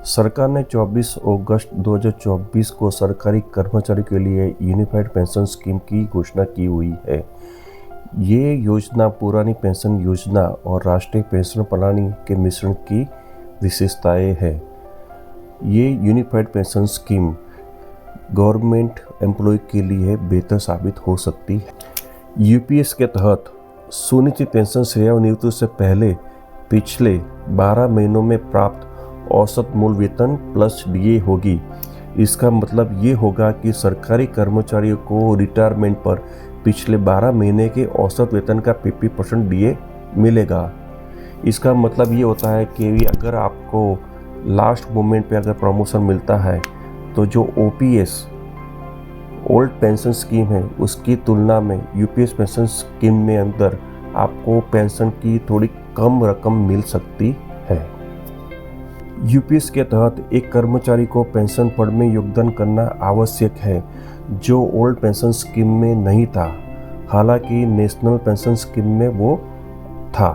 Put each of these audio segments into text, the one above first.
सरकार ने 24 अगस्त 2024 को सरकारी कर्मचारियों के लिए यूनिफाइड पेंशन स्कीम की घोषणा की हुई है। ये योजना पुरानी पेंशन योजना और राष्ट्रीय पेंशन प्रणाली के मिश्रण की विशेषताएं है। ये unified pension scheme government employ के लिए बेहतर साबित हो सकती है। यूपीएस के तहत सुनिश्चित पेंशन सेवानिवृत्ति से पहले पिछले 12 महीनों में प्राप्त औसत मूल वेतन प्लस डीए होगी। इसका मतलब ये होगा कि सरकारी कर्मचारियों को रिटायरमेंट पर पिछले 12 महीने के औसत वेतन का 50% डीए मिलेगा। इसका मतलब ये होता है कि अगर आपको लास्ट मोमेंट पे अगर प्रमोशन मिलता है तो जो ओपीएस ओल्ड पेंशन स्कीम है उसकी तुलना में यूपीएस पेंशन स्कीम में अंदर आपको पेंशन की थोड़ी कम रकम मिल सकती है। यूपीएस के तहत एक कर्मचारी को पेंशन फंड में योगदान करना आवश्यक है जो ओल्ड पेंशन स्कीम में नहीं था, हालांकि नेशनल पेंशन स्कीम में वो था।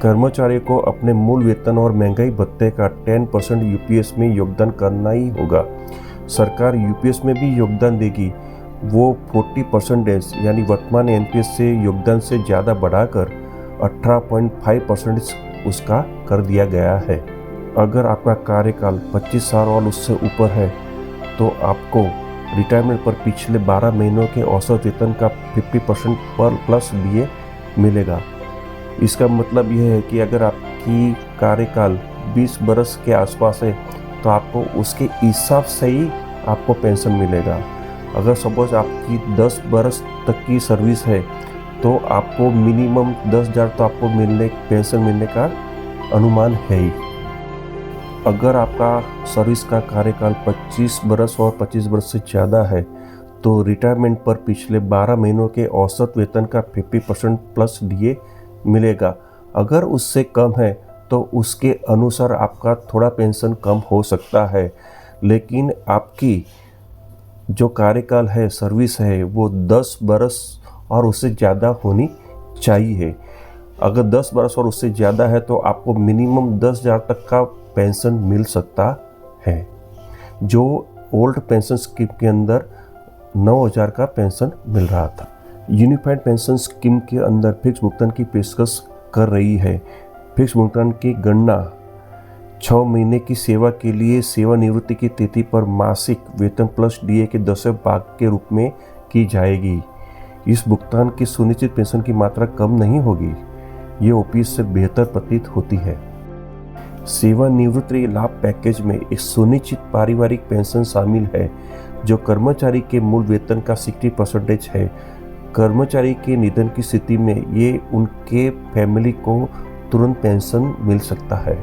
कर्मचारी को अपने मूल वेतन और महंगाई भत्ते का 10% यूपीएस में योगदान करना ही होगा। सरकार यूपीएस में भी योगदान देगी, वो 40% यानी वर्तमान एनपीएस से योगदान से ज़्यादा बढ़ाकर 18.5% उसका कर दिया गया है। अगर आपका कार्यकाल 25 साल और उससे ऊपर है तो आपको रिटायरमेंट पर पिछले 12 महीनों के औसत वेतन का 50% पर प्लस डीए मिलेगा। इसका मतलब यह है कि अगर आपकी कार्यकाल 20 बरस के आसपास है तो आपको उसके हिसाब से ही आपको पेंशन मिलेगा। अगर सपोज आपकी 10 बरस तक की सर्विस है तो आपको मिनिमम 10,000 तो आपको पेंशन मिलने का अनुमान है ही। अगर आपका सर्विस का कार्यकाल 25 बरस और 25 बरस से ज़्यादा है तो रिटायरमेंट पर पिछले 12 महीनों के औसत वेतन का 50% प्लस डीए मिलेगा। अगर उससे कम है तो उसके अनुसार आपका थोड़ा पेंशन कम हो सकता है, लेकिन आपकी जो कार्यकाल है, सर्विस है, वो 10 बरस और उससे ज़्यादा होनी चाहिए। अगर 10 बरस और उससे ज़्यादा है तो आपको मिनिमम 10,000 तक का पेंशन मिल सकता है, जो ओल्ड पेंशन स्कीम के अंदर 9,000 का पेंशन मिल रहा था। यूनिफाइड पेंशन स्कीम के अंदर फिक्स भुगतान की पेशकश कर रही है। फिक्स भुगतान की गणना 6 महीने की सेवा के लिए सेवानिवृत्ति की तिथि पर मासिक वेतन प्लस डीए के 10वें भाग के रूप में की जाएगी। इस भुगतान की सुनिश्चित पेंशन की मात्रा कम नहीं होगी, ये ओपीएस से बेहतर प्रतीत होती है। सेवानिवृत्ति लाभ पैकेज में एक सुनिश्चित पारिवारिक पेंशन शामिल है जो कर्मचारी के मूल वेतन का 60% है। कर्मचारी के निधन की स्थिति में ये उनके फैमिली को तुरंत पेंशन मिल सकता है।